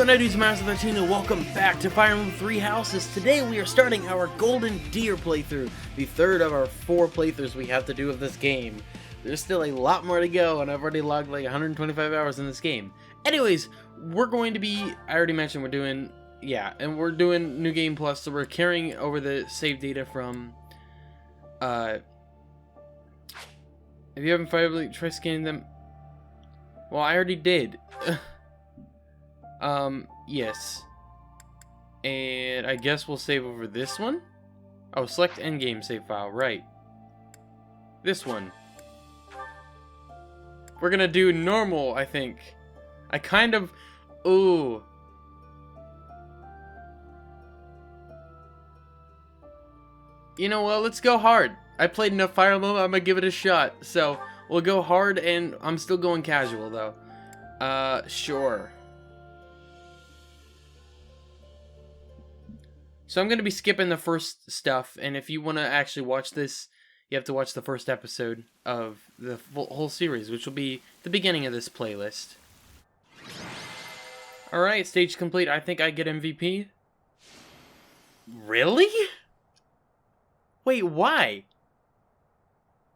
going on, dudes? Master 13 and welcome back to Fire Emblem 3 Houses. Today we are starting our Golden Deer playthrough, the third of our 4 playthroughs we have to do of this game. There's still a lot more to go, and I've already logged like 125 hours in this game. Anyways, we're going to be, I already mentioned we're doing, we're doing New Game Plus, so we're carrying over the save data from, if you haven't finally tried scanning them, well, I already did. Yes. And I guess we'll save over this one. Oh, select endgame save file, right. This one. We're gonna do normal, I think. I kind of... Ooh. You know what, let's go hard. I played enough Fire Emblem, I'm gonna give it a shot. So, we'll go hard, and I'm still going casual, though. Sure. So I'm going to be skipping the first stuff, and if you want to actually watch this, you have to watch the first episode of the whole series, which will be the beginning of this playlist. Alright, stage complete. I think I get MVP. Really? Wait, why?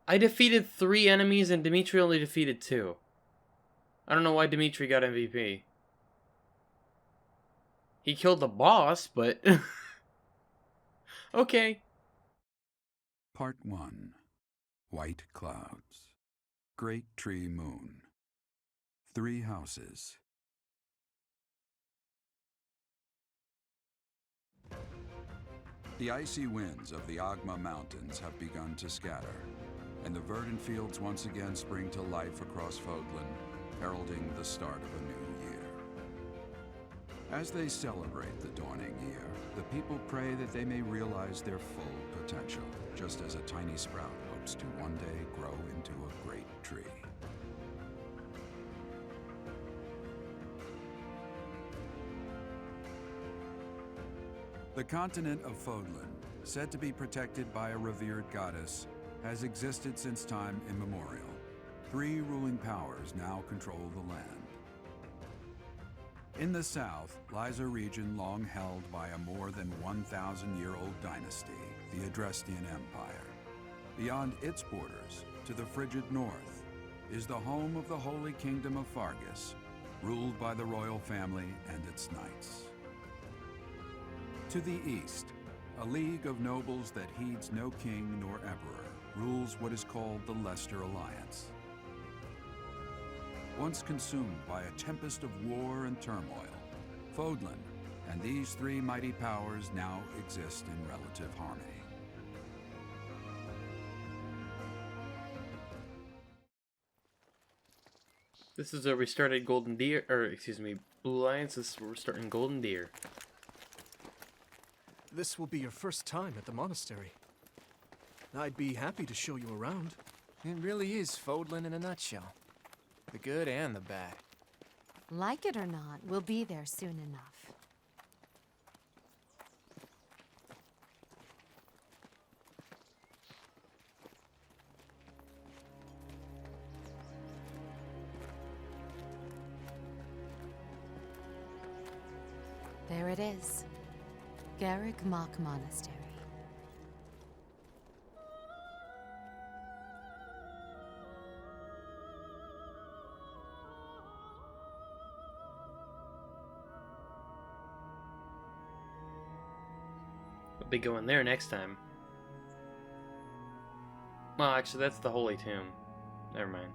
I defeated 3 enemies, and Dimitri only defeated 2. I don't know why Dimitri got MVP. He killed the boss, but... Okay. Part 1. White Clouds. Great Tree Moon. 3 houses. The icy winds of the Agma Mountains have begun to scatter, and the verdant fields once again spring to life across Fodlan, heralding the start of a new year. As they celebrate the dawning year, the people pray that they may realize their full potential, just as a tiny sprout hopes to one day grow into a great tree. The continent of Fodlan, said to be protected by a revered goddess, has existed since time immemorial. 3 ruling powers now control the land. In the south lies a region long held by a more than 1,000-year-old dynasty, the Adrestian Empire. Beyond its borders, to the frigid north, is the home of the Holy Kingdom of Fargus, ruled by the royal family and its knights. To the east, a league of nobles that heeds no king nor emperor rules what is called the Leicester Alliance. Once consumed by a tempest of war and turmoil, Fodlan and these 3 mighty powers now exist in relative harmony. This is where we started Golden Deer, or excuse me, Blue Alliance. This is where we're starting Golden Deer. This will be your first time at the monastery. I'd be happy to show you around. It really is Fodlan in a nutshell. The good and the bad. Like it or not, we'll be there soon enough. There it is. Garrick Mach Monastery. We'll be going there next time. Well, actually, that's the Holy Tomb. Never mind.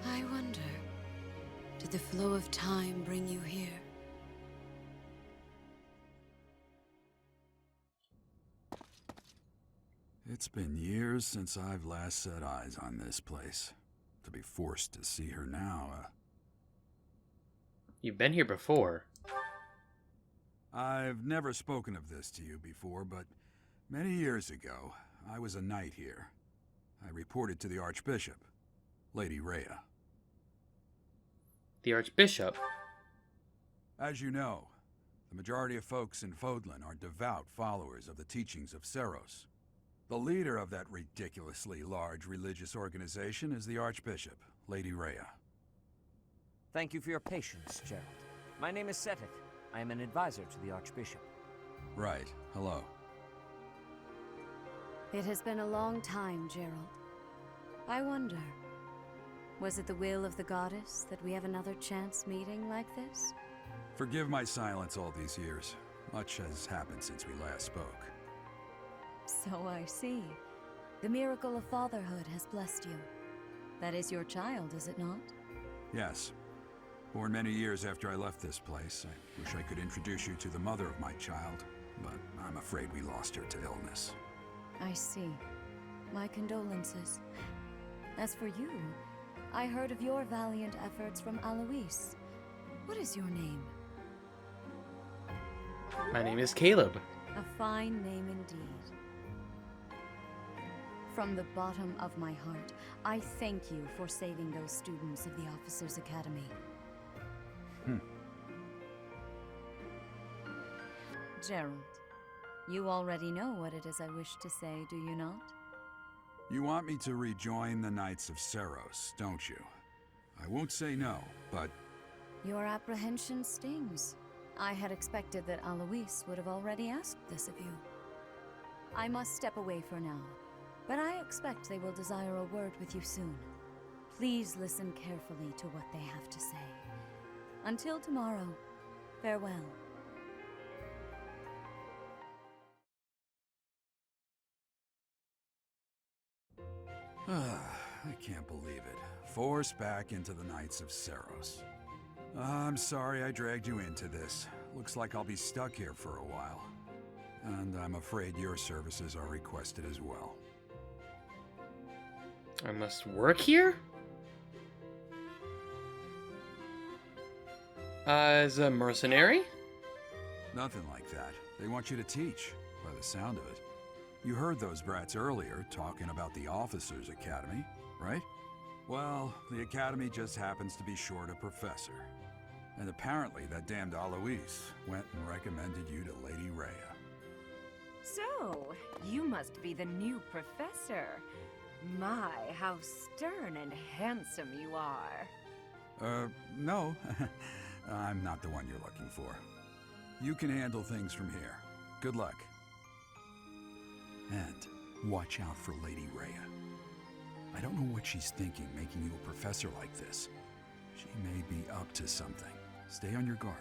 I wonder, did the flow of time bring you here? It's been years since I've last set eyes on this place. To be forced to see her now, You've been here before. I've never spoken of this to you before, but many years ago, I was a knight here. I reported to the Archbishop, Lady Rhea. The Archbishop? As you know, the majority of folks in Fodlan are devout followers of the teachings of Seros. The leader of that ridiculously large religious organization is the Archbishop, Lady Rhea. Thank you for your patience, Gerald. My name is Seteth. I am an advisor to the Archbishop. Right. Hello. It has been a long time, Gerald. I wonder, was it the will of the goddess that we have another chance meeting like this? Forgive my silence all these years. Much has happened since we last spoke. So I see. The miracle of fatherhood has blessed you. That is your child, is it not? Yes. Born many years after I left this place, I wish I could introduce you to the mother of my child, but I'm afraid we lost her to illness. I see. My condolences. As for you, I heard of your valiant efforts from Alois. What is your name? My name is Caleb. A fine name indeed. From the bottom of my heart, I thank you for saving those students of the Officers' Academy. Gerald, you already know what it is I wish to say, do you not? You want me to rejoin the Knights of Seros, don't you? I won't say no, but... Your apprehension stings. I had expected that Alois would have already asked this of you. I must step away for now, but I expect they will desire a word with you soon. Please listen carefully to what they have to say. Until tomorrow, farewell. I can't believe it. Forced back into the Knights of Seros. I'm sorry I dragged you into this. Looks like I'll be stuck here for a while. And I'm afraid your services are requested as well. I must work here? As a mercenary? Nothing like that. They want you to teach, by the sound of it. You heard those brats earlier talking about the Officers' Academy, right? Well, the Academy just happens to be short a professor. And apparently that damned Alois went and recommended you to Lady Rhea. So, you must be the new professor. My, how stern and handsome you are. No. I'm not the one you're looking for. You can handle things from here. Good luck. And watch out for Lady Rhea. I don't know what she's thinking making you a professor like this. She may be up to something. Stay on your guard.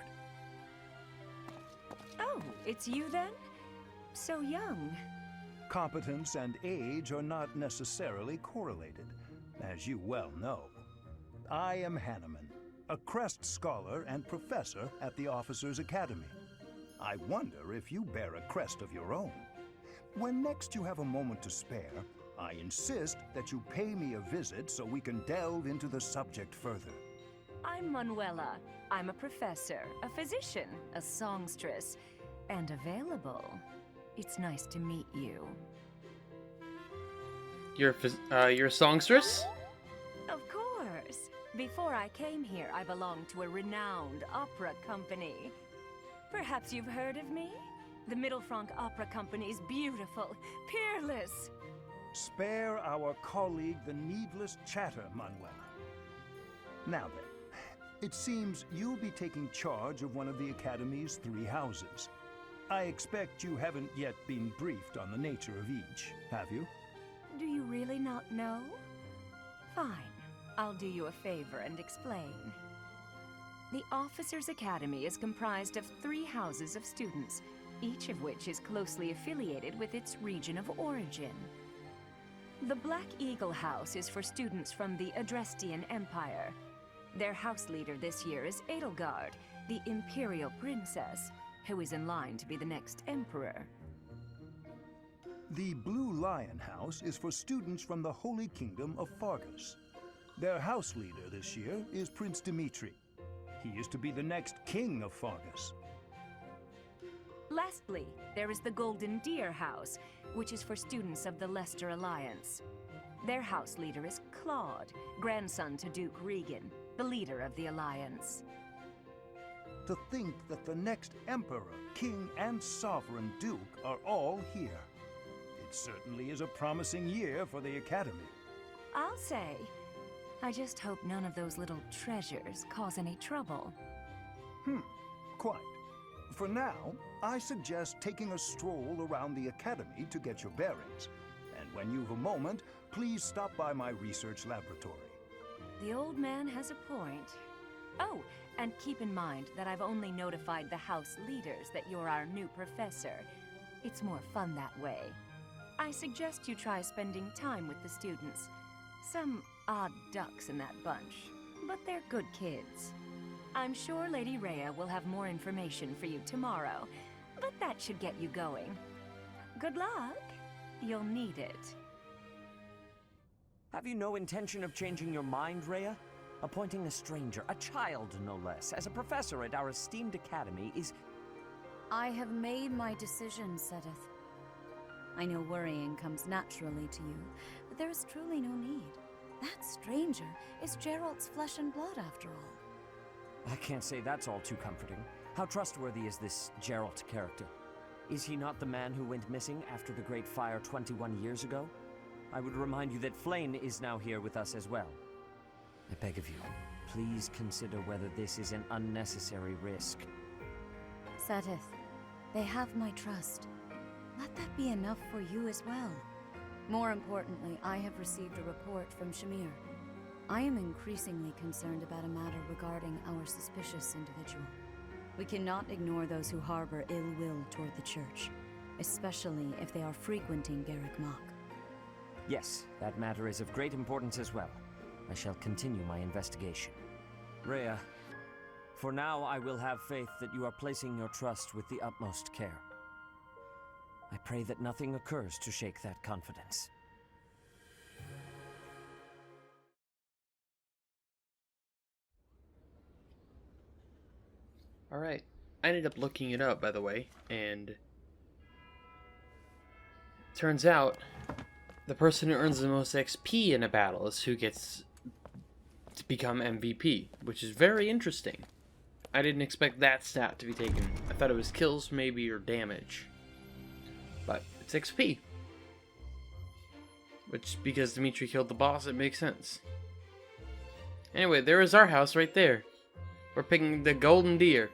Oh, it's you then? So young. Competence and age are not necessarily correlated, as you well know. I am Hanneman, a Crest Scholar and Professor at the Officers' Academy. I wonder if you bear a crest of your own. When next you have a moment to spare, I insist that you pay me a visit so we can delve into the subject further. I'm Manuela. I'm a professor, a physician, a songstress, and available. It's nice to meet you. You're a songstress? Of course. Before I came here, I belonged to a renowned opera company. Perhaps you've heard of me? The Middlefranc Opera Company's beautiful, peerless. Spare our colleague the needless chatter, Manuela. Now then, it seems you'll be taking charge of one of the Academy's 3 houses. I expect you haven't yet been briefed on the nature of each, have you? Do you really not know? Fine. I'll do you a favor and explain. The Officers' Academy is comprised of 3 houses of students, each of which is closely affiliated with its region of origin. The Black Eagle House is for students from the Adrestian Empire. Their house leader this year is Edelgard, the Imperial Princess, who is in line to be the next Emperor. The Blue Lion House is for students from the Holy Kingdom of Fargus. Their house leader this year is Prince Dimitri. He is to be the next king of Fargus. Lastly, there is the Golden Deer House, which is for students of the Leicester Alliance. Their house leader is Claude, grandson to Duke Regan, the leader of the Alliance. To think that the next emperor, king, and sovereign duke are all here. It certainly is a promising year for the Academy. I'll say. I just hope none of those little treasures cause any trouble. Quite. For now, I suggest taking a stroll around the Academy to get your bearings. And when you've a moment, please stop by my research laboratory. The old man has a point. Oh, and keep in mind that I've only notified the house leaders that you're our new professor. It's more fun that way. I suggest you try spending time with the students. Some odd ducks in that bunch, but they're good kids. I'm sure Lady Rhea will have more information for you tomorrow, but that should get you going. Good luck. You'll need it. Have you no intention of changing your mind, Rhea? Appointing a stranger, a child no less, as a professor at our esteemed academy is... I have made my decision, Sedith. I know worrying comes naturally to you, but there is truly no need. That stranger is Geralt's flesh and blood, after all. I can't say that's all too comforting. How trustworthy is this Geralt character? Is he not the man who went missing after the Great Fire 21 years ago? I would remind you that Flayn is now here with us as well. I beg of you, please consider whether this is an unnecessary risk. Sedith, they have my trust. Let that be enough for you as well. More importantly, I have received a report from Shamir. I am increasingly concerned about a matter regarding our suspicious individual. We cannot ignore those who harbor ill will toward the Church, especially if they are frequenting Garrick Mach. Yes, that matter is of great importance as well. I shall continue my investigation. Rhea, for now I will have faith that you are placing your trust with the utmost care. I pray that nothing occurs to shake that confidence. Alright, I ended up looking it up, by the way, and turns out the person who earns the most XP in a battle is who gets to become MVP, which is very interesting. I didn't expect that stat to be taken. I thought it was kills, maybe, or damage. But it's XP. Which, because Dimitri killed the boss, it makes sense. Anyway, there is our house right there. We're picking the Golden Deer.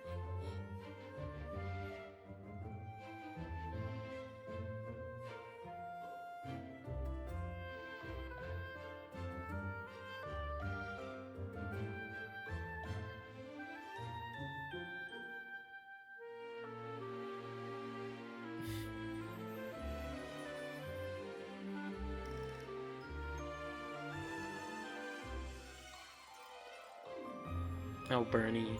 Oh, Bernie.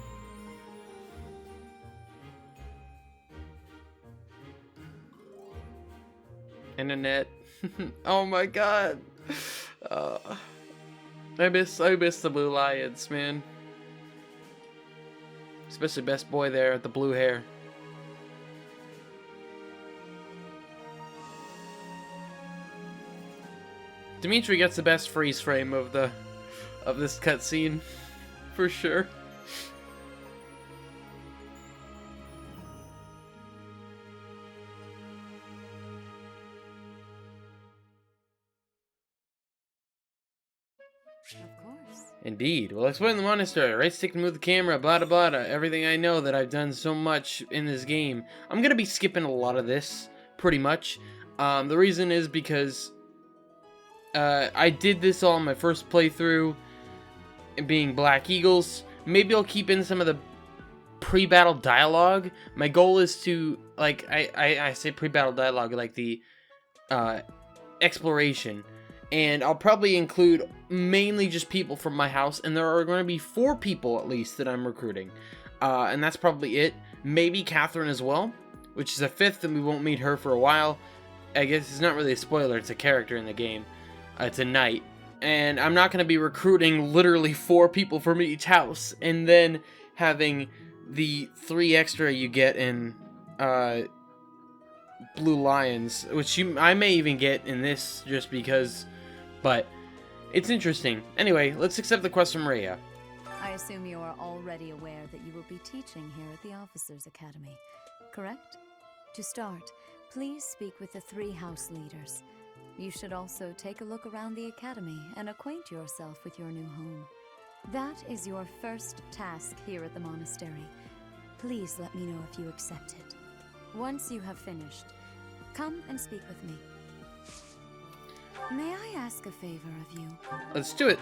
And Annette. Oh my god. I miss the Blue Lions, man. Especially best boy there with the blue hair. Dimitri gets the best freeze frame of this cutscene, for sure. Of course. Indeed. Well, explain the monastery. Right stick to move the camera, blah blah blah. Everything I know that I've done so much in this game. I'm gonna be skipping a lot of this, pretty much. The reason is because I did this all in my first playthrough, being Black Eagles. Maybe I'll keep in some of the pre-battle dialogue. My goal is to, like, I say pre-battle dialogue, like the exploration. And I'll probably include mainly just people from my house, and there are going to be 4 people at least that I'm recruiting. And that's probably it. Maybe Catherine as well, which is a 5th, and we won't meet her for a while. I guess it's not really a spoiler, it's a character in the game. It's a knight. And I'm not going to be recruiting literally 4 people from each house, and then having the 3 extra you get in Blue Lions, which I may even get in this just because, but it's interesting. Anyway, let's accept the quest from Rhea. I assume you are already aware that you will be teaching here at the Officers' Academy, correct? To start, please speak with the 3 house leaders. You should also take a look around the academy and acquaint yourself with your new home. That is your first task here at the monastery. Please let me know if you accept it. Once you have finished, come and speak with me. May I ask a favor of you? Let's do it.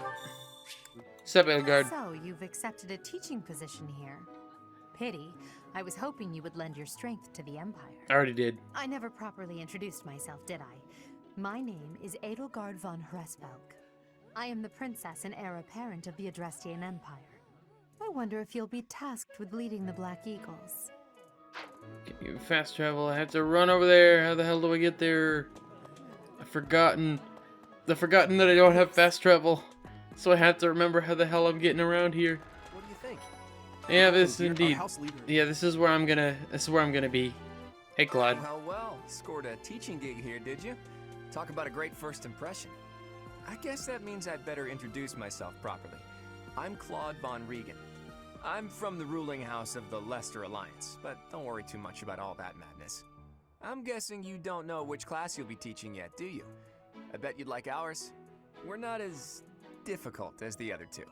Step guard. So, you've accepted a teaching position here. Pity. I was hoping you would lend your strength to the Empire. I already did. I never properly introduced myself, did I? My name is Edelgard von Hresvelk. I am the princess and heir apparent of the Adrestian Empire. I wonder if you'll be tasked with leading the Black Eagles. Can you fast travel? I have to run over there. How the hell do I get there? I've forgotten that I don't have fast travel. So I have to remember how the hell I'm getting around here. What do you think? Yeah, this Dear, indeed. our house leader. Yeah, this is where I'm gonna be. Hey, Claude. Well, scored a teaching gig here, did you? Talk about a great first impression. I guess that means I'd better introduce myself properly. I'm Claude von Regan. I'm from the ruling house of the Leicester Alliance, but don't worry too much about all that madness. I'm guessing you don't know which class you'll be teaching yet, do you? I bet you'd like ours. We're not as difficult as the other 2.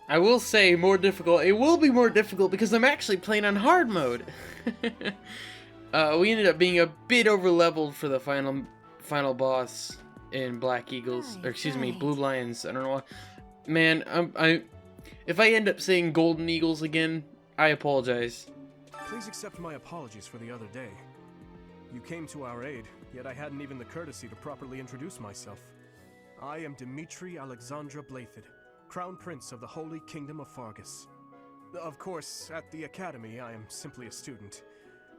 I will say more difficult. It will be more difficult because I'm actually playing on hard mode. We ended up being a bit over-leveled for the final boss in Black Eagles, or excuse me, Blue Lions. I don't know why. Man, if I end up saying Golden Eagles again, I apologize. Please accept my apologies for the other day. You came to our aid, yet I hadn't even the courtesy to properly introduce myself. I am Dimitri Alexandra Blathid, Crown Prince of the Holy Kingdom of Fargus. Of course, at the Academy, I am simply a student.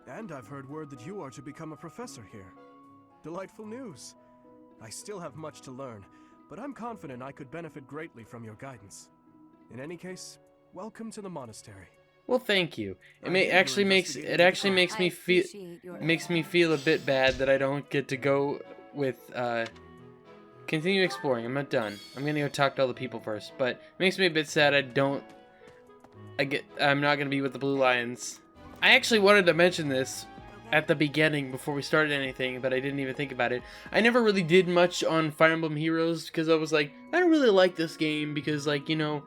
And I've heard word that you are to become a professor here. Delightful news. I still have much to learn, but I'm confident I could benefit greatly from your guidance. In any case, welcome to the monastery. Well, thank you. It actually makes me feel a bit bad that I don't get to go with continue exploring. I'm not done. I'm gonna go talk to all the people first, but it makes me a bit sad I'm not gonna be with the Blue Lions. I actually wanted to mention this at the beginning before we started anything, but I didn't even think about it. I never really did much on Fire Emblem Heroes because I was like, I don't really like this game because, like, you know,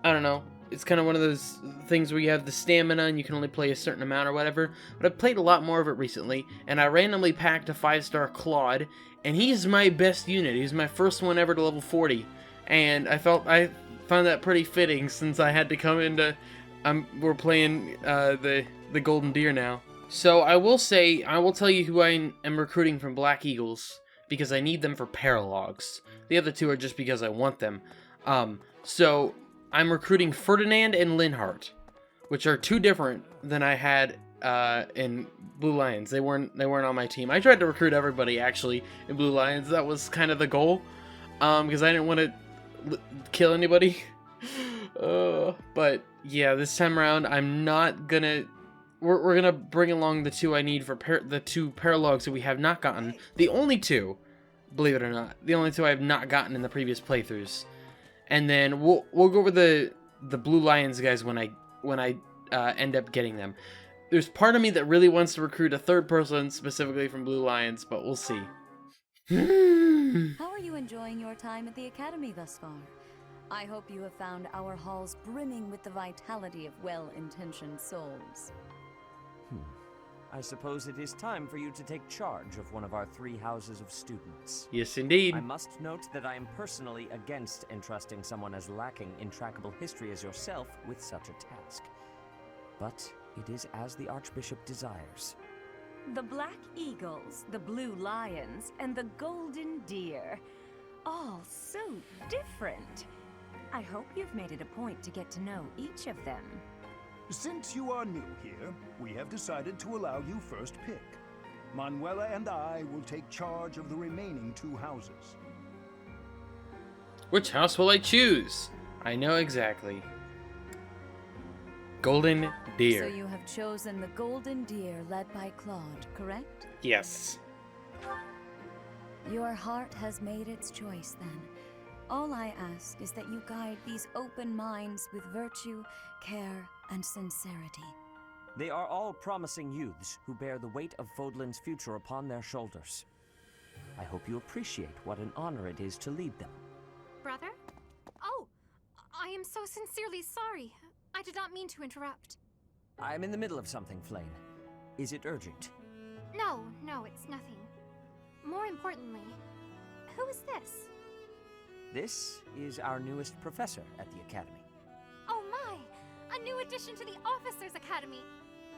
I don't know. It's kind of one of those things where you have the stamina and you can only play a certain amount or whatever. But I've played a lot more of it recently, and I randomly packed a 5-star Claude, and he's my best unit. He's my first one ever to level 40, and I found that pretty fitting since I had to come into. We're playing the Golden Deer now. So I will tell you who I am recruiting from Black Eagles because I need them for paralogs. The other 2 are just because I want them. So I'm recruiting Ferdinand and Linhart, which are 2 different than I had in Blue Lions. They weren't on my team. I tried to recruit everybody actually in Blue Lions. That was kind of the goal, because I didn't want to kill anybody. But yeah, this time around I'm not gonna. We're gonna bring along the 2 I need for the 2 paralogs that we have not gotten. The only 2, believe it or not, the only 2 I have not gotten in the previous playthroughs. And then we'll go over the Blue Lions guys when I end up getting them. There's part of me that really wants to recruit a 3rd person specifically from Blue Lions, but we'll see. How are you enjoying your time at the Academy thus far? I hope you have found our halls brimming with the vitality of well-intentioned souls. I suppose it is time for you to take charge of one of our 3 houses of students. Yes, indeed. I must note that I am personally against entrusting someone as lacking in trackable history as yourself with such a task. But it is as the Archbishop desires. The Black Eagles, the Blue Lions, and the Golden Deer. All so different. I hope you've made it a point to get to know each of them. Since you are new here, we have decided to allow you first pick. Manuela and I will take charge of the remaining 2 houses. Which house will I choose? I know exactly. Golden Deer. So you have chosen the Golden Deer led by Claude, correct? Yes. Your heart has made its choice then. All I ask is that you guide these open minds with virtue, care, and sincerity. They are all promising youths who bear the weight of Fodlan's future upon their shoulders. I hope you appreciate what an honor it is to lead them. Brother? Oh, I am so sincerely sorry. I did not mean to interrupt. I'm in the middle of something, Flame. Is it urgent? No, it's nothing. More importantly, who is this? This is our newest professor at the Academy. Oh my! A new addition to the Officers' Academy!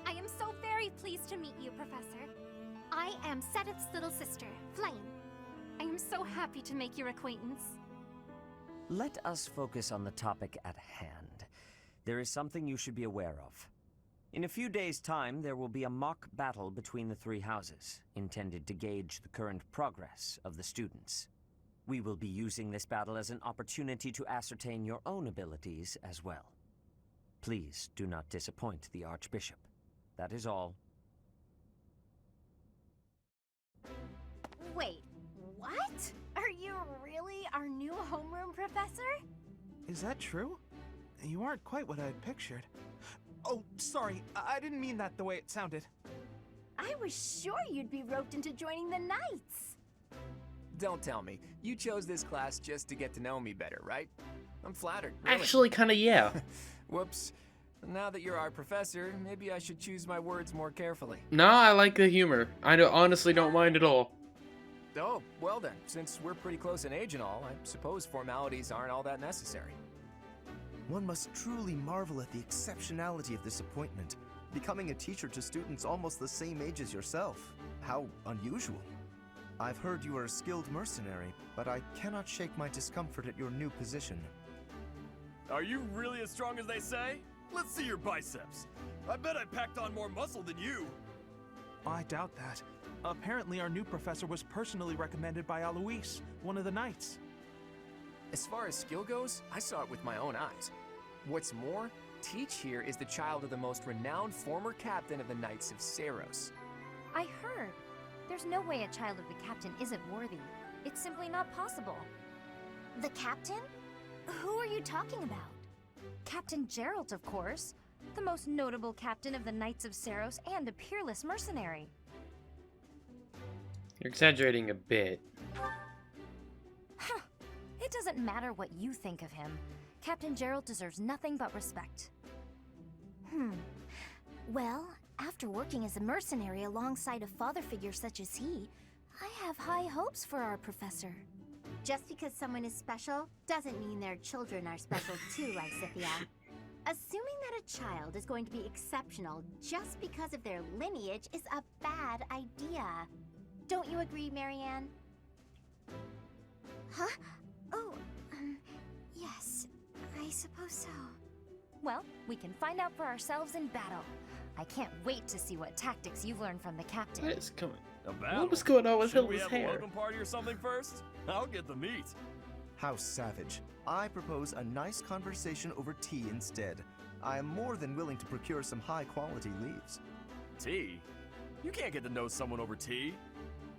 I am so very pleased to meet you, Professor. I am Seteth's little sister, Flame. I am so happy to make your acquaintance. Let us focus on the topic at hand. There is something you should be aware of. In a few days' time, there will be a mock battle between the 3 houses, intended to gauge the current progress of the students. We will be using this battle as an opportunity to ascertain your own abilities as well. Please do not disappoint the Archbishop. That is all. Wait, what? Are you really our new homeroom professor? Is that true? You aren't quite what I had pictured. Oh, sorry, I didn't mean that the way it sounded. I was sure you'd be roped into joining the Knights. Don't tell me. You chose this class just to get to know me better, right? I'm flattered. Really. Actually, kind of, yeah. Whoops. Now that you're our professor, maybe I should choose my words more carefully. No, I like the humor. I honestly don't mind at all. Oh, well then, since we're pretty close in age and all, I suppose formalities aren't all that necessary. One must truly marvel at the exceptionality of this appointment, becoming a teacher to students almost the same age as yourself. How unusual. I've heard you are a skilled mercenary, but I cannot shake my discomfort at your new position. Are you really as strong as they say? Let's see your biceps. I bet I packed on more muscle than you. I doubt that. Apparently our new professor was personally recommended by Alois, one of the Knights. As far as skill goes, I saw it with my own eyes. What's more, Teach here is the child of the most renowned former captain of the Knights of Seros. I heard. There's no way a child of the captain isn't worthy. It's simply not possible. The captain? Who are you talking about? Captain Geralt, of course. The most notable captain of the Knights of Seros and a peerless mercenary. You're exaggerating a bit. Huh. It doesn't matter what you think of him. Captain Geralt deserves nothing but respect. Well, after working as a mercenary alongside a father figure such as he, I have high hopes for our professor. Just because someone is special doesn't mean their children are special too, Lysithia. Assuming that a child is going to be exceptional just because of their lineage is a bad idea. Don't you agree, Marianne? Huh? Oh, yes, I suppose so. Well, we can find out for ourselves in battle. I can't wait to see what tactics you've learned from the captain. What is coming? A battle? What was going on with Should we Hilda's have a hair? welcome party or something first? I'll get the meat. How savage. I propose a nice conversation over tea instead. I am more than willing to procure some high-quality leaves. Tea? You can't get to know someone over tea.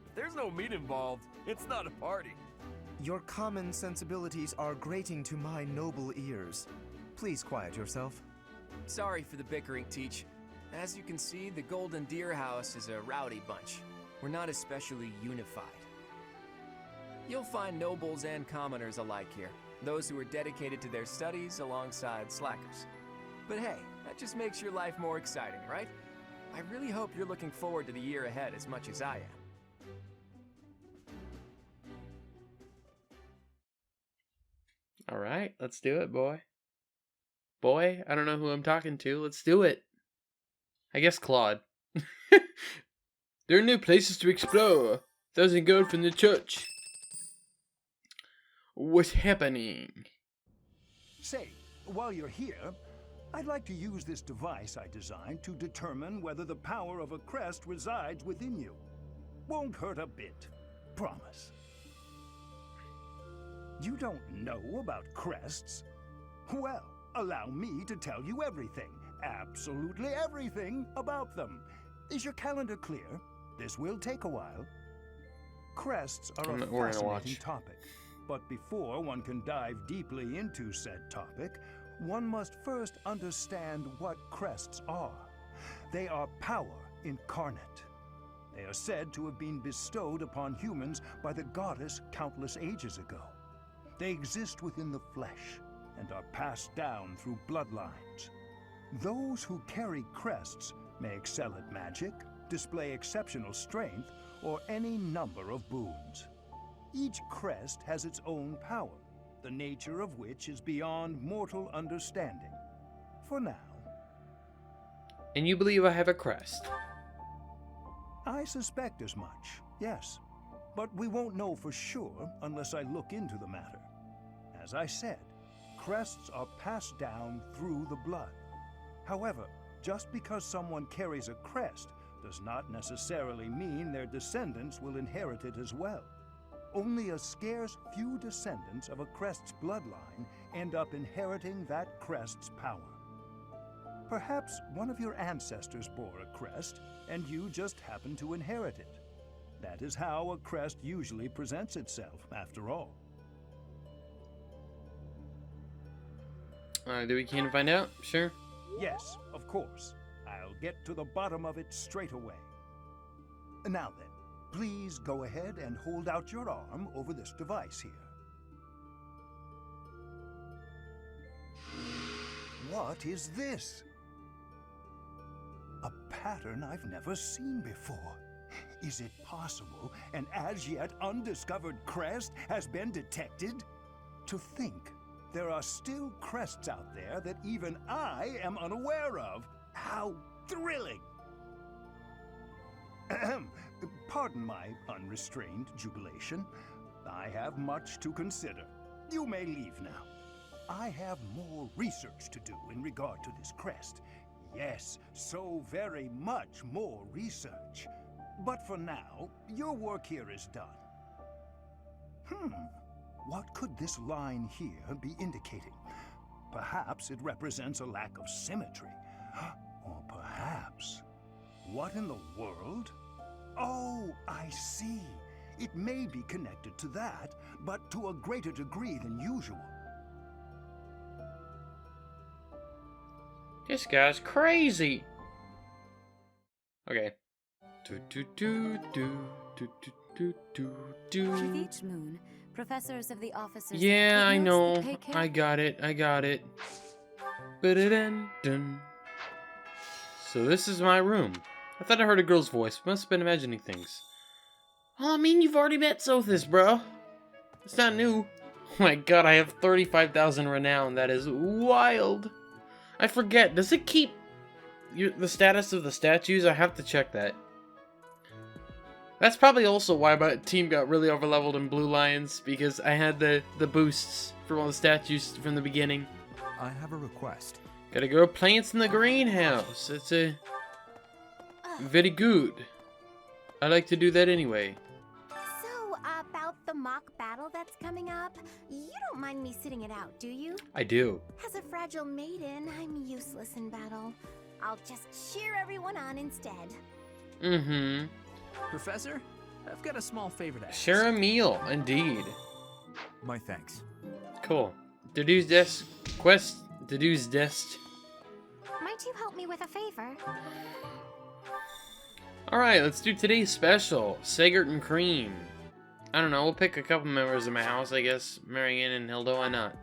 If there's no meat involved, it's not a party. Your common sensibilities are grating to my noble ears. Please quiet yourself. Sorry for the bickering, Teach. As you can see, the Golden Deer House is a rowdy bunch. We're not especially unified. You'll find nobles and commoners alike here, those who are dedicated to their studies alongside slackers. But hey, that just makes your life more exciting, right? I really hope you're looking forward to the year ahead as much as I am. Alright, let's do it, boy. Boy, I don't know who I'm talking to. Let's do it. I guess Claude. There are new places to explore. 1,000 gold from the church. What's happening? Say, while you're here, I'd like to use this device I designed to determine whether the power of a crest resides within you. Won't hurt a bit. Promise. You don't know about crests? Well, allow me to tell you everything, absolutely everything about them. Is your calendar clear? This will take a while. Crests are a fascinating topic, but before one can dive deeply into said topic, one must first understand what crests are. They are power incarnate. They are said to have been bestowed upon humans by the goddess countless ages ago. They exist within the flesh and are passed down through bloodlines. Those who carry crests may excel at magic, display exceptional strength, or any number of boons. Each crest has its own power, the nature of which is beyond mortal understanding. For now. And you believe I have a crest? I suspect as much, yes. But we won't know for sure unless I look into the matter. As I said, crests are passed down through the blood. However, just because someone carries a crest does not necessarily mean their descendants will inherit it as well. Only a scarce few descendants of a crest's bloodline end up inheriting that crest's power. Perhaps one of your ancestors bore a crest, and you just happen to inherit it. That is how a crest usually presents itself, after all. Do we can find out? Sure. Yes, of course. I'll get to the bottom of it straight away. Now then, please go ahead and hold out your arm over this device here. What is this? A pattern I've never seen before. Is it possible an as yet undiscovered crest has been detected? To think there are still crests out there that even I am unaware of. How thrilling! Ahem. Pardon my unrestrained jubilation. I have much to consider. You may leave now. I have more research to do in regard to this crest. Yes, so very much more research. But for now, your work here is done. What could this line here be indicating? Perhaps it represents a lack of symmetry. Or perhaps... What in the world? Oh, I see. It may be connected to that, but to a greater degree than usual. This guy's crazy. Okay. With each moon, professors of the officers... Yeah, I know. I got it. Ba-da-dun-dun. So this is my room. I thought I heard a girl's voice. Must have been imagining things. Well, I mean, you've already met Sothis, bro. It's not new. Oh my god, I have 35,000 renown. That is wild. I forget. Does it keep the status of the statues? I have to check that. That's probably also why my team got really overleveled in Blue Lions, because I had the boosts from all the statues from the beginning. I have a request. Gotta grow plants in the greenhouse. It's a very good. I like to do that anyway. So, about the mock battle that's coming up, you don't mind me sitting it out, do you? I do. As a fragile maiden, I'm useless in battle. I'll just cheer everyone on instead. Mm-hmm. Professor, I've got a small favor to ask. Share a meal, indeed. My thanks. Cool. Deduce desk quest. Deduce desk. Might you help me with a favor? Alright, let's do today's special. Segert and Cream. I don't know, we'll pick a couple members of my house, I guess. Marianne and Hilda, why not?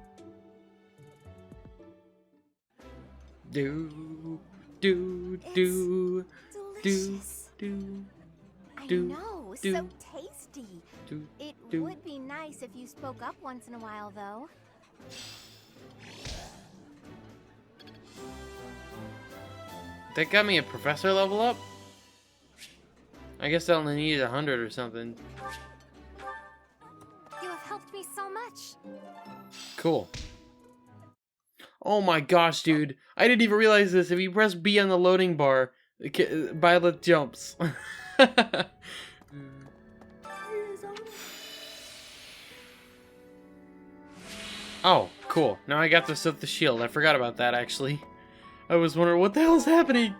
I know, so tasty. It would be nice if you spoke up once in a while, though. That got me a professor level up? I guess I only needed 100 or something. You have helped me so much. Cool. Oh my gosh, dude. I didn't even realize this. If you press B on the loading bar, Violet jumps. Oh, cool. Now I got to set the shield. I forgot about that, actually. I was wondering what the hell is happening.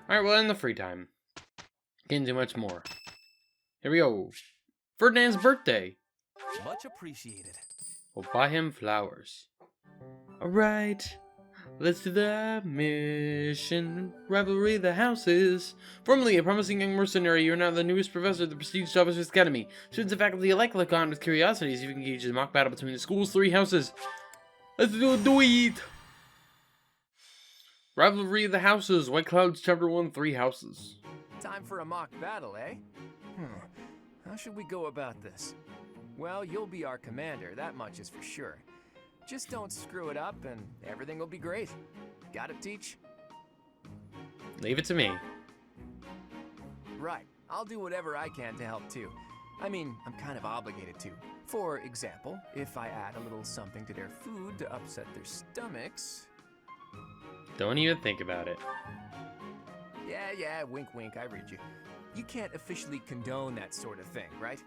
Alright, well, in the free time. Can't do much more. Here we go. Ferdinand's birthday. Much appreciated. We'll buy him flowers. Alright. Let's do the mission. Rivalry the houses. Formerly a promising young mercenary, you're now the newest professor of the prestigious Officers Academy. Students and faculty alike look on with curiosity as you engage in a mock battle between the school's 3 houses. Let's do it! Rivalry of the houses. White Clouds Chapter 1, 3 houses. Time for a mock battle, eh? How should we go about this? Well, you'll be our commander, that much is for sure. Just don't screw it up and everything will be great. Got it, Teach? Leave it to me. Right. I'll do whatever I can to help too. I mean, I'm kind of obligated to. For example, if I add a little something to their food to upset their stomachs... Don't even think about it. Yeah, wink wink, I read you. You can't officially condone that sort of thing, right?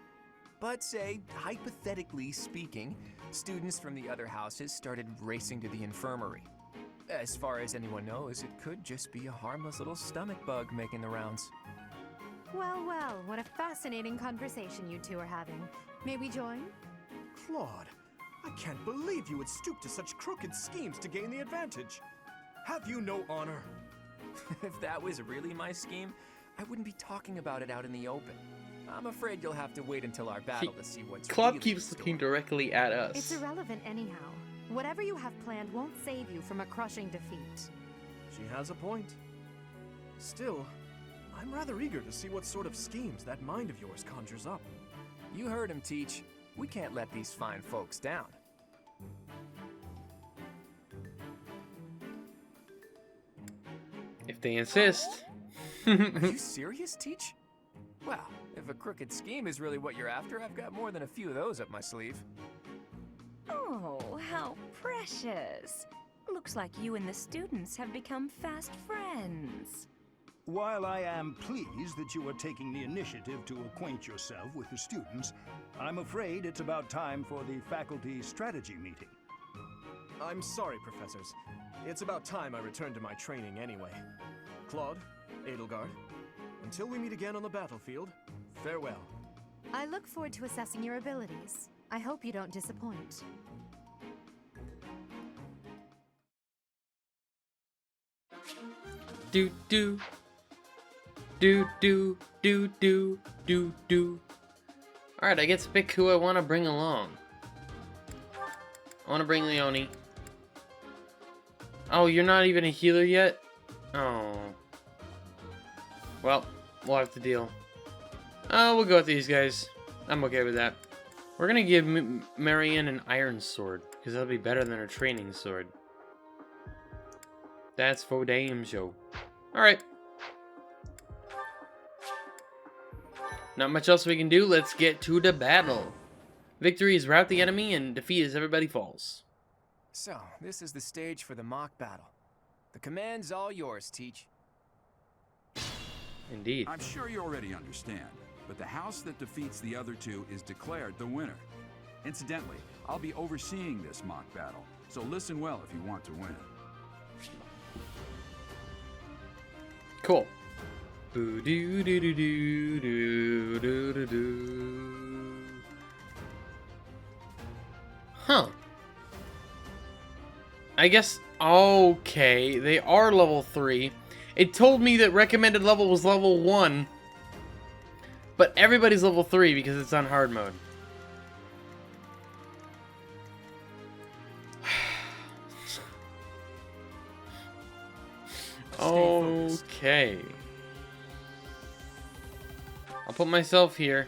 But say, hypothetically speaking, students from the other houses started racing to the infirmary. As far as anyone knows, it could just be a harmless little stomach bug making the rounds. Well, well, what a fascinating conversation you two are having. May we join? Claude, I can't believe you would stoop to such crooked schemes to gain the advantage. Have you no honor? If that was really my scheme, I wouldn't be talking about it out in the open. I'm afraid you'll have to wait until our battle to see what's Claude really keeps looking directly at us. It's irrelevant anyhow. Whatever you have planned won't save you from a crushing defeat. She has a point. Still, I'm rather eager to see what sort of schemes that mind of yours conjures up. You heard him, Teach. We can't let these fine folks down. If they insist. Are you serious, Teach? Well, if a crooked scheme is really what you're after, I've got more than a few of those up my sleeve. Oh, how precious. Looks like you and the students have become fast friends. While I am pleased that you are taking the initiative to acquaint yourself with the students, I'm afraid it's about time for the faculty strategy meeting. I'm sorry, professors. It's about time I returned to my training anyway. Claude, Edelgard, until we meet again on the battlefield, farewell. I look forward to assessing your abilities. I hope you don't disappoint. Do do. Do do do do do do. Alright, I get to pick who I want to bring along. I want to bring Leone. Oh, you're not even a healer yet? Oh. Well, we'll have to deal. We'll go with these guys. I'm okay with that. We're gonna give Marianne an iron sword, because that'll be better than her training sword. That's for damn show. Alright. Not much else we can do. Let's get to the battle. Victory is rout the enemy, and defeat is everybody falls. So, this is the stage for the mock battle. The command's all yours, Teach. Indeed. I'm sure you already understand, but the house that defeats the other two is declared the winner. Incidentally, I'll be overseeing this mock battle, so listen well if you want to win. Cool. Boo doo doo doo doo doo doo doo doo. Huh. I guess, okay, they are level 3. It told me that recommended level was level 1. But everybody's level 3 because it's on hard mode. Okay. I'll put myself here.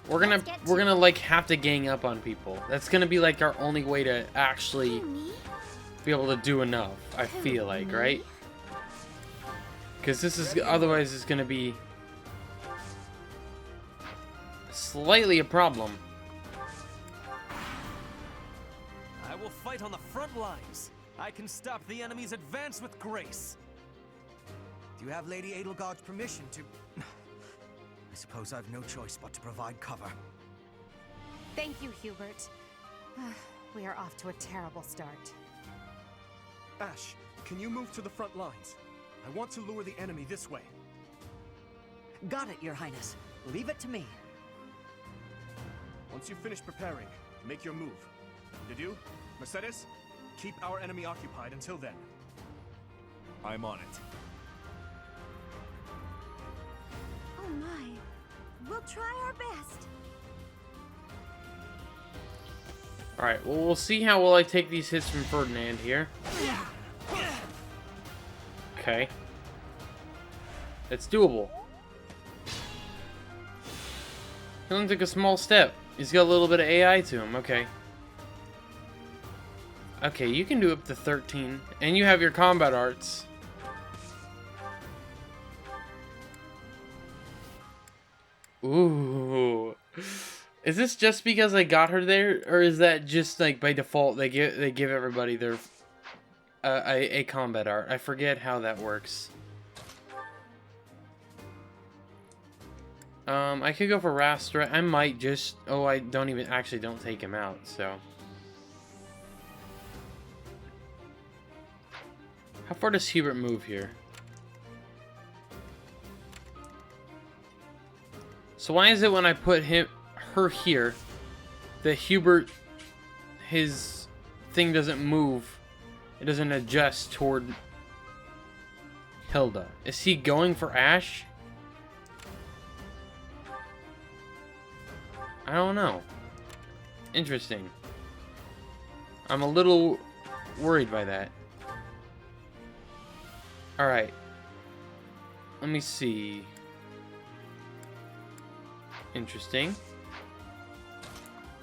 We're gonna like have to gang up on people. That's gonna be like our only way to actually be able to do enough, I feel like, right? Because this is, otherwise it's gonna be slightly a problem. I will fight on the front lines. I can stop the enemy's advance with grace. Do you have Lady Edelgard's permission to... I suppose I've no choice but to provide cover. Thank you, Hubert. We are off to a terrible start. Ash, can you move to the front lines? I want to lure the enemy this way. Got it, Your Highness. Leave it to me. Once you finish preparing, make your move. Did you? Mercedes? Keep our enemy occupied until then. I'm on it. Oh my. We'll try our best. Alright, well, we'll see how well I take these hits from Ferdinand here. Okay. It's doable. He only took a small step. He's got a little bit of AI to him. Okay. Okay, you can do up to 13. And you have your combat arts. Ooh. Is this just because I got her there? Or is that just like by default they give everybody their a combat art? I forget how that works. I could go for Rastra. I might just... Oh, I don't even... Actually, don't take him out, so... How far does Hubert move here? So why is it when I put her here, that Hubert, his thing doesn't move? It doesn't adjust toward Hilda. Is he going for Ash? I don't know. Interesting. I'm a little worried by that. Alright. Let me see. Interesting.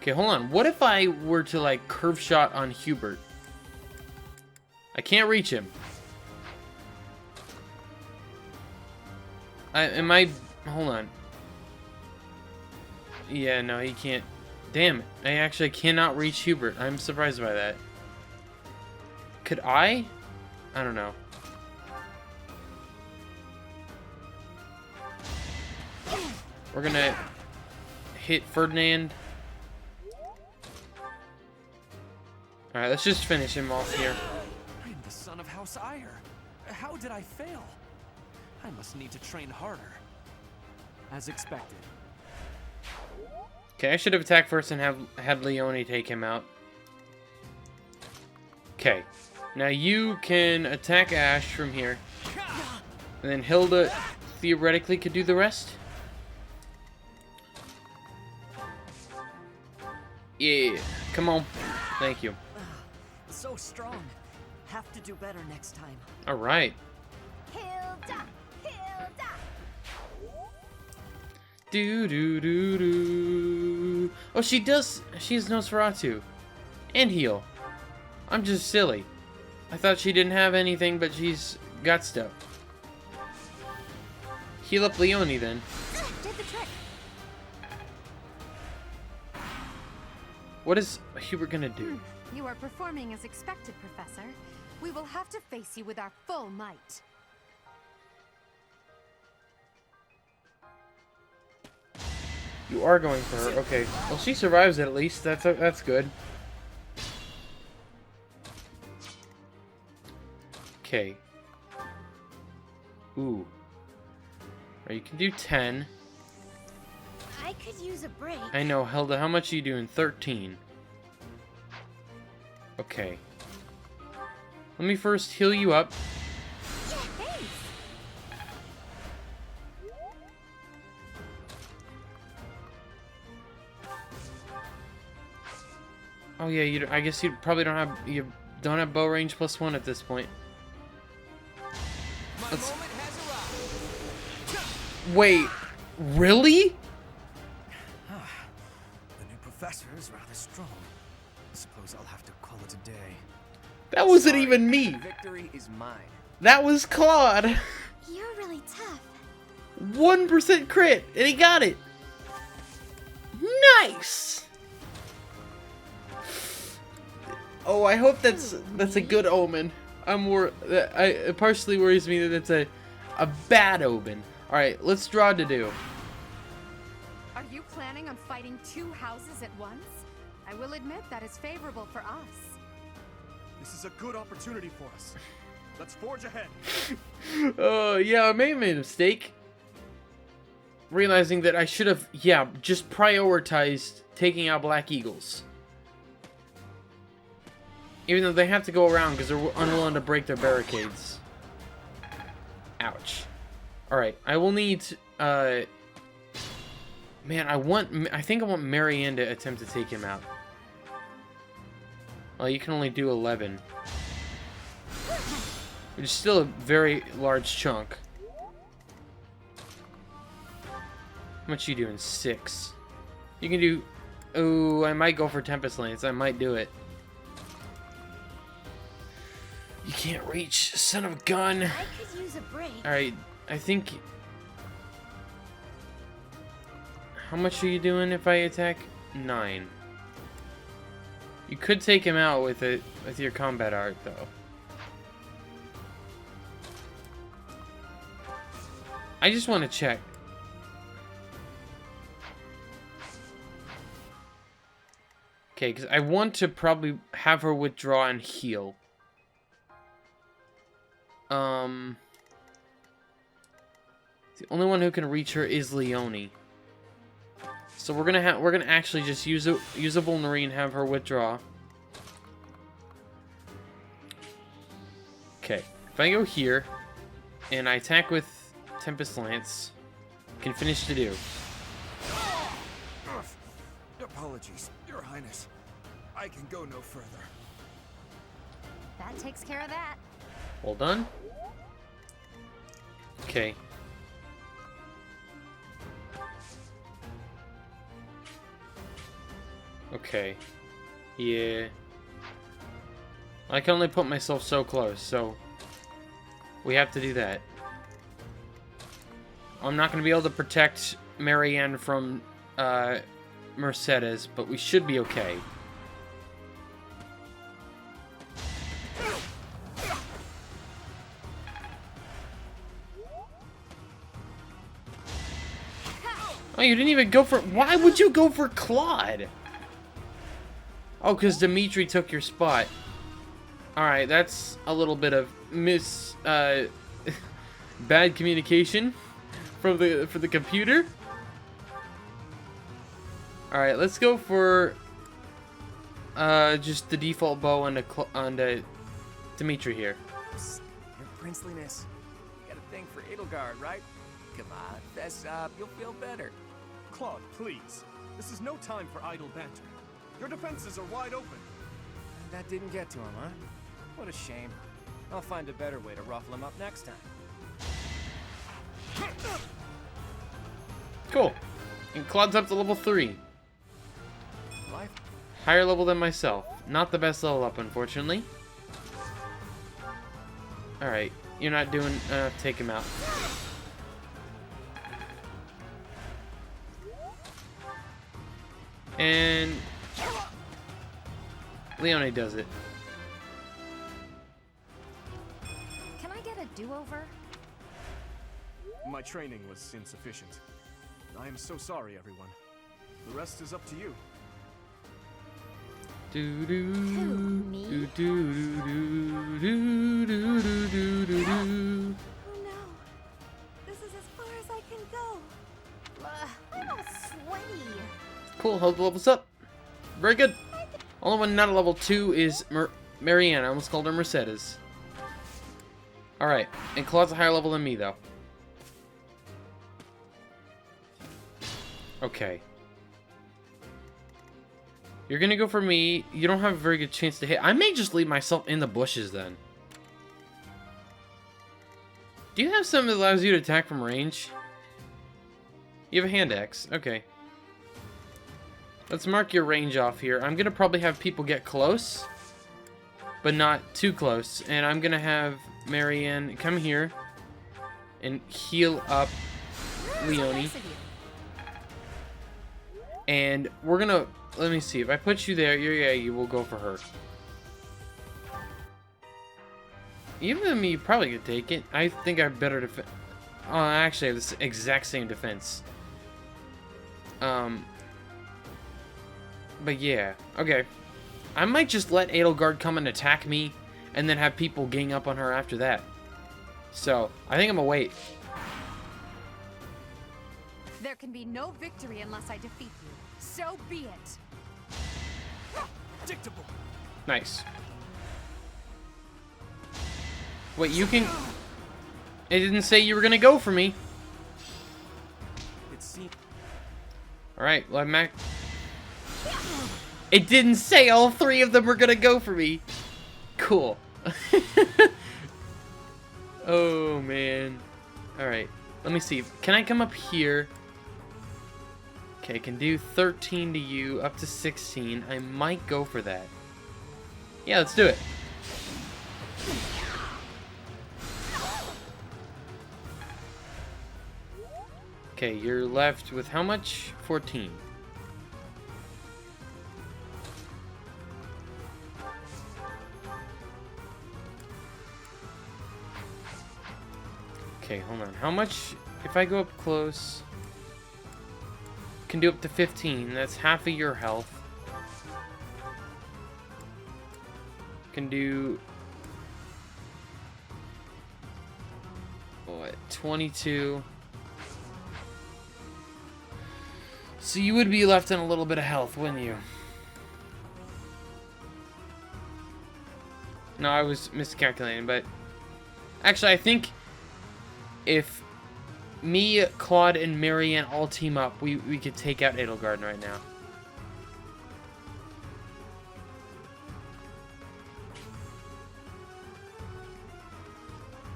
Okay, hold on. What if I were to, like, curve shot on Hubert? I can't reach him. Hold on. Yeah, no, he can't. Damn it. I actually cannot reach Hubert. I'm surprised by that. Could I? I don't know. We're gonna hit Ferdinand. Alright, let's just finish him off here. I'm the son of House Ire. How did I fail? I must need to train harder. As expected. Okay, I should have attacked first and had Leone take him out. Okay. Now you can attack Ash from here. And then Hilda theoretically could do the rest. Yeah, come on. Thank you. So strong. Have to do better next time. All right. Hilda! Hilda! Do do do do. Oh, she does. She has Nosferatu and heal. I'm just silly. I thought she didn't have anything, but she's got stuff. Heal up Leone then. Did the trick. What is Hubert gonna do? You are performing as expected, Professor. We will have to face you with our full might. You are going for her. Okay. Well, she survives it at least. That's good. Okay. Ooh. Right, you can do 10. I could use a break. I know, Hilda. How much are you doing? 13. Okay. Let me first heal you up. Yeah, thanks. Oh yeah, I guess you probably don't have bow range +1 at this point. Let's... Wait, really? The new professor is rather strong. I suppose I'll have to call it a day. That wasn't even me. Victory is mine. That was Claude. You're really tough. 1% crit, and he got it. Nice. Oh, I hope that's a good omen. It partially worries me that it's a bad omen. All right, let's draw to do. Are you planning on fighting two houses at once? I will admit that is favorable for us. This is a good opportunity for us. Let's forge ahead. Oh, yeah, I may have made a mistake. Realizing that I should have, yeah, just prioritized taking out Black Eagles. Even though they have to go around because they're unwilling to break their barricades. Ouch. Alright, I will need, man, I think I want Marianne to attempt to take him out. Well, you can only do 11. Which is still a very large chunk. How much you doing? 6. You can do... Oh, I might go for Tempest Lance. I might do it. You can't reach. Son of a gun. I could use a break. Alright, I think... How much are you doing if I attack? 9. You could take him out with it with your combat art, though. I just want to check. Okay, because I want to probably have her withdraw and heal. The only one who can reach her is Leone. So we're gonna actually just use a Vulnerine and have her withdraw. Okay, if I go here and I attack with Tempest Lance, can finish the do. Apologies, Your Highness. I can go no further. That takes care of that. Well done. Okay. Okay. Yeah. I can only put myself so close, so we have to do that. I'm not going to be able to protect Marianne from Mercedes, but we should be okay. Oh, you didn't even go for... Why would you go for Claude? Oh, because Dimitri took your spot. Alright, that's a little bit of bad communication for the computer. Alright, let's go for just the default bow on the Dimitri here. Psst, your princeliness. You got a thing for Edelgard, right? Come on, fess up, you'll feel better. Claude, please. This is no time for idle banter. Your defenses are wide open. That didn't get to him, huh? What a shame. I'll find a better way to ruffle him up next time. Cool. And Claude's up to level 3. Life. Higher level than myself. Not the best level up, unfortunately. Alright, you're not doing take him out. And Leone does it. Can I get a do-over? My training was insufficient. I am so sorry, everyone. The rest is up to you. Do do Me? do do do do do do do do. Oh no. This is as far as I can go. I'm all sweaty. Cool, hold the levels up. Very good. Only one not a level 2 is Marianne. I almost called her Mercedes. Alright, and Claude's a higher level than me, though. Okay. You're gonna go for me. You don't have a very good chance to hit. I may just leave myself in the bushes, then. Do you have something that allows you to attack from range? You have a hand axe. Okay. Let's mark your range off here. I'm gonna probably have people get close, but not too close. And I'm gonna have Marianne come here and heal up Leone. And we're gonna, let me see, if I put you there, you will go for her. Even though you probably could take it. I think I have better defense. Oh, I actually have the exact same defense. But yeah, okay. I might just let Edelgard come and attack me, and then have people gang up on her after that. So, I think I'm gonna wait. There can be no victory unless I defeat you. So be it. Predictable. Nice. Wait, you can... It didn't say you were gonna go for me. It seems. Alright, well, I'm back. It didn't say all three of them were gonna go for me. Cool. Oh, man. Alright, let me see. Can I come up here? Okay, I can do 13 to you, up to 16. I might go for that. Yeah, let's do it. Okay, you're left with how much? 14. Okay, hold on. How much, if I go up close, can do up to 15. That's half of your health. Can do, what, 22. So you would be left in a little bit of health, wouldn't you? No, I was miscalculating, but actually I think if me, Claude, and Marianne all team up, we could take out Edelgard right now.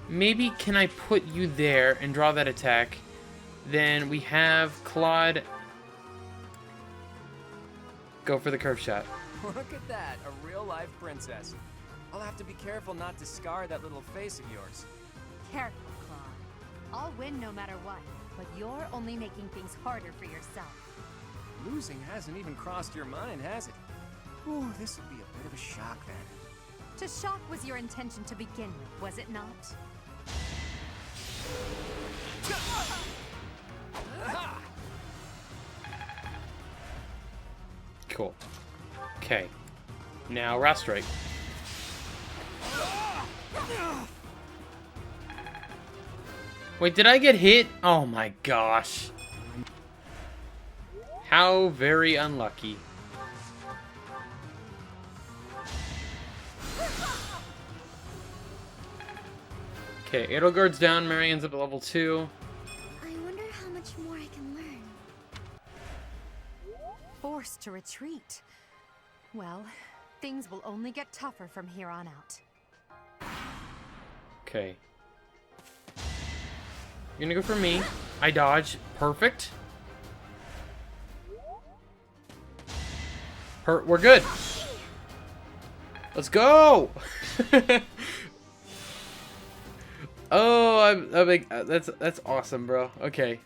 Maybe can I put you there and draw that attack? Then we have Claude go for the curve shot. Look at that, a real-life princess. I'll have to be careful not to scar that little face of yours. Careful, Claude. I'll win no matter what, but you're only making things harder for yourself. Losing hasn't even crossed your mind, has it? Ooh, this will be a bit of a shock then. To shock was your intention to begin with, was it not? Cool. Okay. Now, Wrath Strike. Wait, did I get hit? Oh my gosh. How very unlucky. Okay, Edelgard's down, Marianne's up at level 2. I wonder how much more I can learn. Forced to retreat. Well, things will only get tougher from here on out. Okay. You're gonna go for me. I dodge. Perfect. We're good. Let's go! Oh, I'm like, that's awesome, bro. Okay.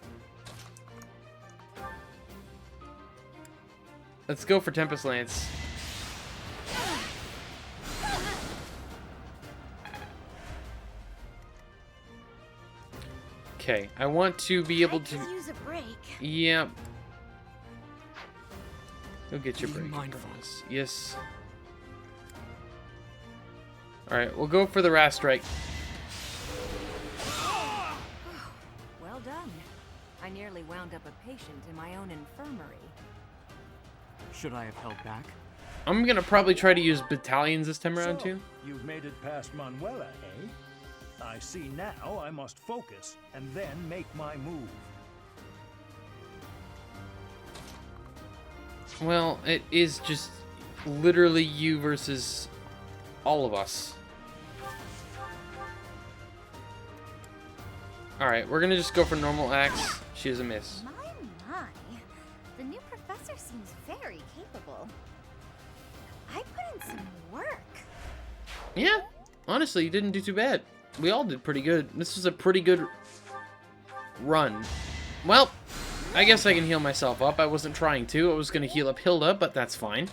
Let's go for Tempest Lance. Okay, I want to be able to use a break. Yeah. Go get your Be break. mindful. Yes. Alright, we'll go for the Wrath Strike. Well done. I nearly wound up a patient in my own infirmary. Should I have held back? I'm gonna probably try to use battalions this time around too. You've made it past Manuela, eh? I see now I must focus and then make my move. Well, it is just literally you versus all of us. Alright, we're gonna just go for normal axe. She is a miss. My. The new professor seems very capable. I put in some work. Yeah, honestly, you didn't do too bad. We all did pretty good. This was a pretty good run. Well, I guess I can heal myself up. I wasn't trying to. I was going to heal up Hilda, but that's fine.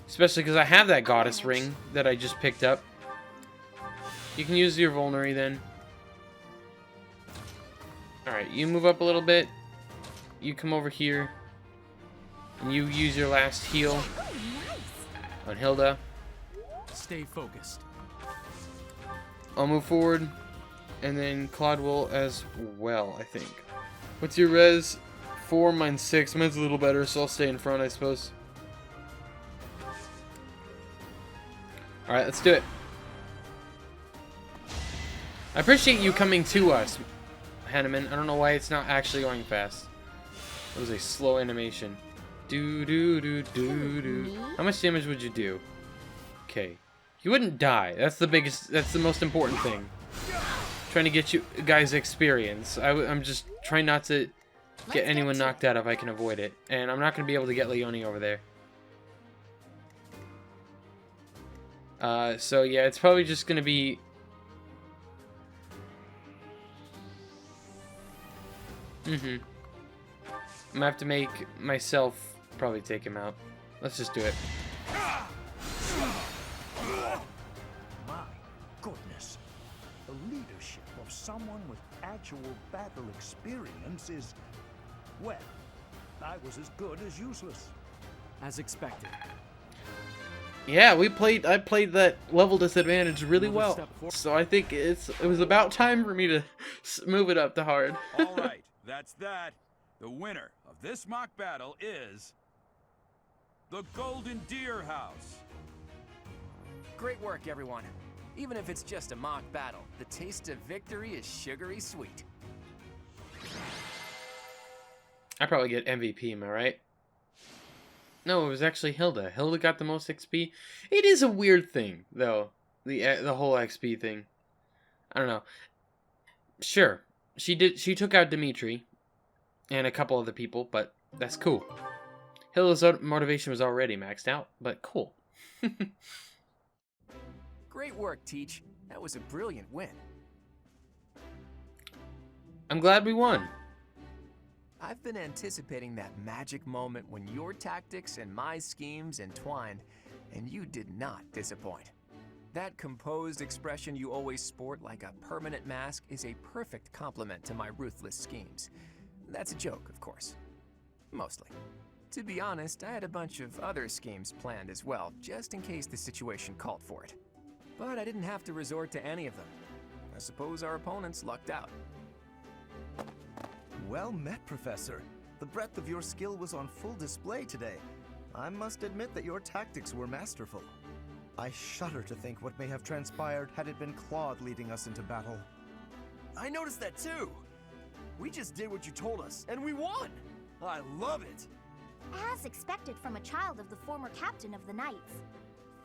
Especially because I have that goddess ring that I just picked up. You can use your vulnerary then. Alright. Alright, you move up a little bit. You come over here. And you use your last heal on Hilda. Stay focused. I'll move forward. And then Claude will as well, I think. What's your res? 4, mine's 6. Mine's a little better, so I'll stay in front, I suppose. Alright, let's do it. I appreciate you coming to us, Hanneman. I don't know why it's not actually going fast. It was a slow animation. Do do do do do. How much damage would you do? Okay. You wouldn't die. That's the most important thing. Trying to get you guys experience. I'm just trying not to get anyone knocked out if I can avoid it. And I'm not going to be able to get Leone over there. So yeah, it's probably just going to be... I'm going to have to make myself probably take him out. Let's just do it. My goodness. The leadership of someone with actual battle experience is, well, I was as good as useless. As expected. Yeah, I played that level disadvantage really well. So I think it was about time for me to move it up to hard. All right, that's that. The winner of this mock battle is the Golden Deer House. Great work, everyone. Even if it's just a mock battle, the taste of victory is sugary sweet. I probably get MVP, am I right? No, it was actually Hilda. Hilda got the most XP. It is a weird thing, though. The whole XP thing. I don't know. Sure, she took out Dimitri and a couple other people, but that's cool. Hilda's motivation was already maxed out, but cool. Great work, Teach. That was a brilliant win. I'm glad we won. I've been anticipating that magic moment when your tactics and my schemes entwined, and you did not disappoint. That composed expression you always sport like a permanent mask is a perfect complement to my ruthless schemes. That's a joke, of course. Mostly. To be honest, I had a bunch of other schemes planned as well, just in case the situation called for it. But I didn't have to resort to any of them. I suppose our opponents lucked out. Well met, Professor. The breadth of your skill was on full display today. I must admit that your tactics were masterful. I shudder to think what may have transpired had it been Claude leading us into battle. I noticed that too. We just did what you told us, and we won! I love it! As expected from a child of the former captain of the Knights.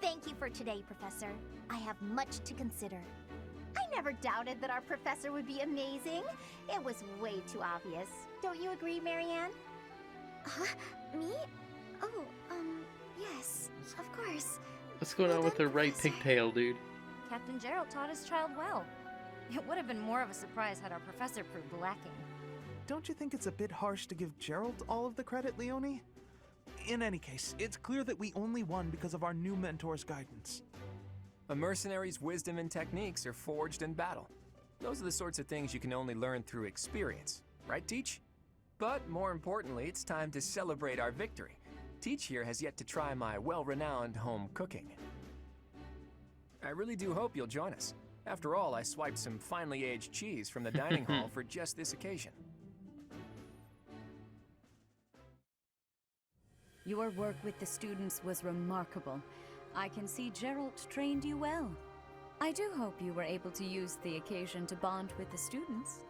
Thank you for today, Professor. I have much to consider. I never doubted that our professor would be amazing. It was way too obvious. Don't you agree, Marianne? Huh? Me? Oh, yes, of course. What's going on with the right pigtail, dude? Captain Gerald taught his child well. It would have been more of a surprise had our professor proved lacking. Don't you think it's a bit harsh to give Gerald all of the credit, Leone? In any case, it's clear that we only won because of our new mentor's guidance. A mercenary's wisdom and techniques are forged in battle. Those are the sorts of things you can only learn through experience, right, Teach? But more importantly, it's time to celebrate our victory. Teach here has yet to try my well-renowned home cooking. I really do hope you'll join us. After all, I swiped some finely aged cheese from the dining hall for just this occasion. Your work with the students was remarkable. I can see Gerald trained you well. I do hope you were able to use the occasion to bond with the students.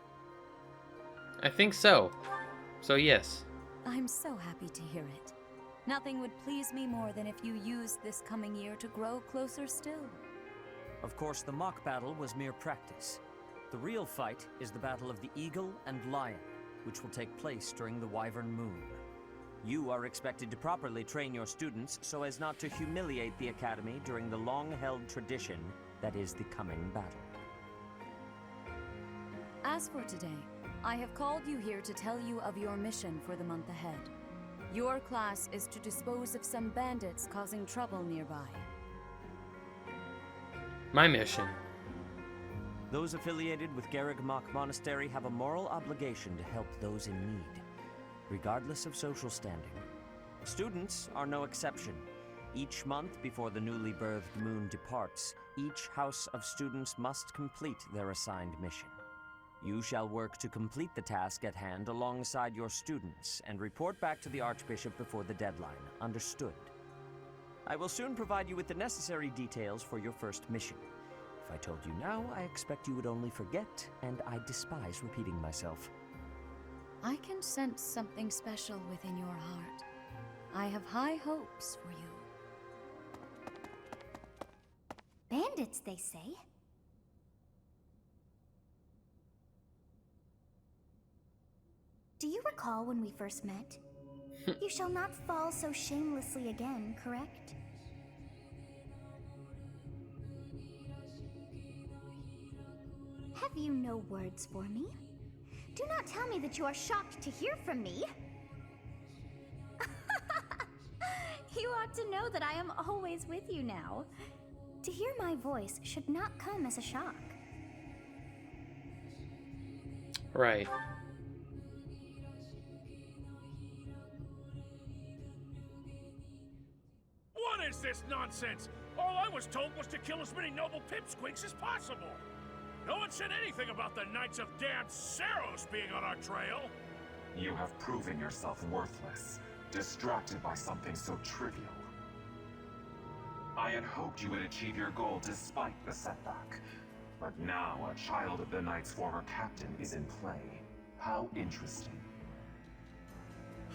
I think so. So yes. I'm so happy to hear it. Nothing would please me more than if you used this coming year to grow closer still. Of course, the mock battle was mere practice. The real fight is the battle of the Eagle and Lion, which will take place during the Wyvern Moon. You are expected to properly train your students so as not to humiliate the Academy during the long-held tradition that is the coming battle. As for today, I have called you here to tell you of your mission for the month ahead. Your class is to dispose of some bandits causing trouble nearby. My mission. Those affiliated with Garrigmach Monastery have a moral obligation to help those in need, regardless of social standing. Students are no exception. Each month before the newly birthed moon departs, each house of students must complete their assigned mission. You shall work to complete the task at hand alongside your students and report back to the Archbishop before the deadline. Understood? I will soon provide you with the necessary details for your first mission. If I told you now, I expect you would only forget, and I despise repeating myself. I can sense something special within your heart. I have high hopes for you. Bandits, they say. Do you recall when we first met? You shall not fall so shamelessly again, correct? Have you no words for me? Do not tell me that you are shocked to hear from me. You ought to know that I am always with you now. To hear my voice should not come as a shock. Right. What is this nonsense? All I was told was to kill as many noble pipsqueaks as possible. No one said anything about the Knights of Damned Saros being on our trail. You have proven yourself worthless, distracted by something so trivial. I had hoped you would achieve your goal despite the setback. But now a child of the Knight's former captain is in play. How interesting.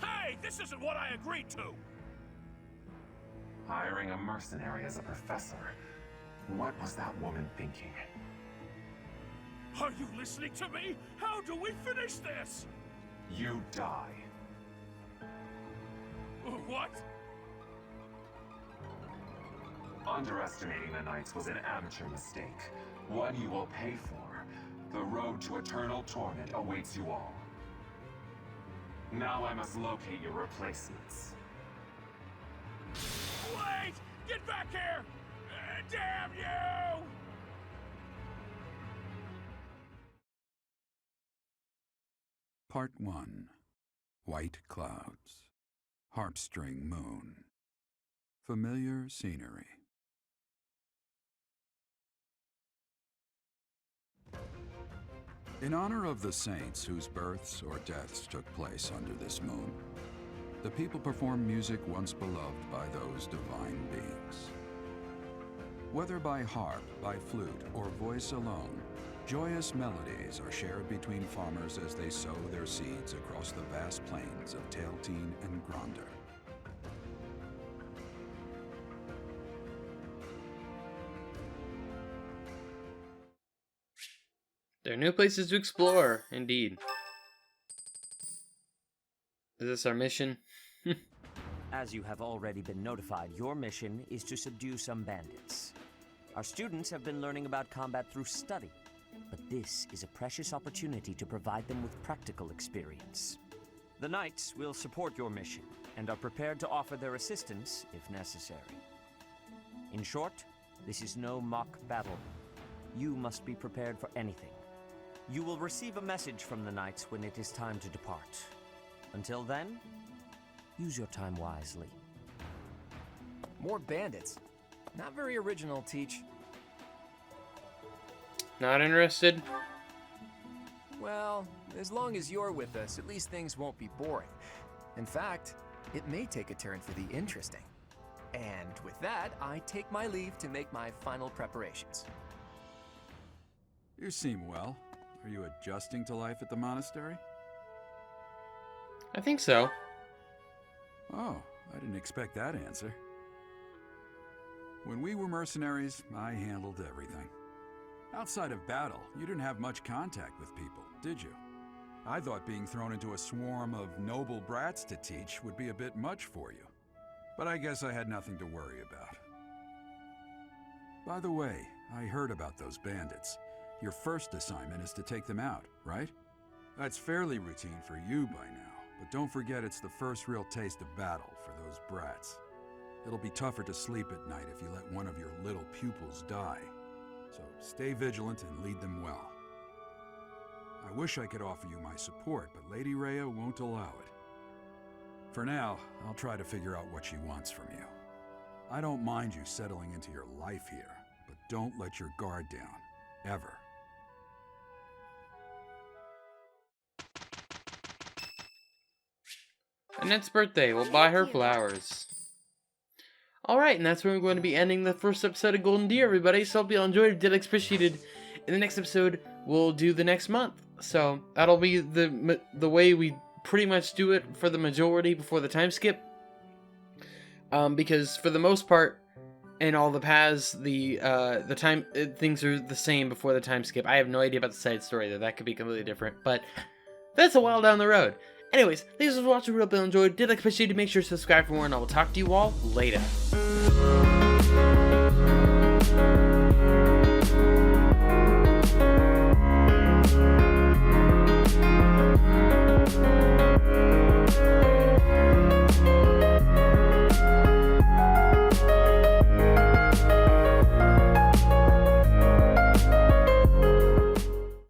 Hey, this isn't what I agreed to! Hiring a mercenary as a professor. What was that woman thinking? Are you listening to me? How do we finish this? You die. What? Underestimating the Knights was an amateur mistake. One you will pay for. The road to eternal torment awaits you all. Now I must locate your replacements. Wait! Get back here! Damn you! Part 1. White Clouds. Harpstring Moon. Familiar scenery. In honor of the saints whose births or deaths took place under this moon, the people perform music once beloved by those divine beings. Whether by harp, by flute, or voice alone, joyous melodies are shared between farmers as they sow their seeds across the vast plains of Tailteen and Gronder. There are new places to explore, indeed. Is this our mission? As you have already been notified, your mission is to subdue some bandits. Our students have been learning about combat through study, but this is a precious opportunity to provide them with practical experience. The Knights will support your mission and are prepared to offer their assistance if necessary. In short, this is no mock battle. You must be prepared for anything. You will receive a message from the Knights when it is time to depart. Until then, use your time wisely. More bandits. Not very original, Teach. Not interested? Well, as long as you're with us, at least things won't be boring. In fact, it may take a turn for the interesting. And with that, I take my leave to make my final preparations. You seem well. Are you adjusting to life at the monastery? I think so. Oh, I didn't expect that answer. When we were mercenaries, I handled everything. Outside of battle, you didn't have much contact with people, did you? I thought being thrown into a swarm of noble brats to teach would be a bit much for you. But I guess I had nothing to worry about. By the way, I heard about those bandits. Your first assignment is to take them out, right? That's fairly routine for you by now, but don't forget it's the first real taste of battle for those brats. It'll be tougher to sleep at night if you let one of your little pupils die. So stay vigilant and lead them well. I wish I could offer you my support, but Lady Rhea won't allow it. For now, I'll try to figure out what she wants from you. I don't mind you settling into your life here, but don't let your guard down. Ever. Annette's birthday. We'll buy her flowers. Alright, and that's where we're going to be ending the first episode of Golden Deer, everybody. So hope you all enjoyed. Did appreciated. In the next episode, we'll do the next month. So that'll be the way we pretty much do it for the majority before the time skip. Because for the most part, in all the paths, the time things are the same before the time skip. I have no idea about the side story though. That could be completely different, but that's a while down the road. Anyways, thanks for watching. Hope you all enjoyed. Did appreciate it. Make sure to subscribe for more, and I will talk to you all later.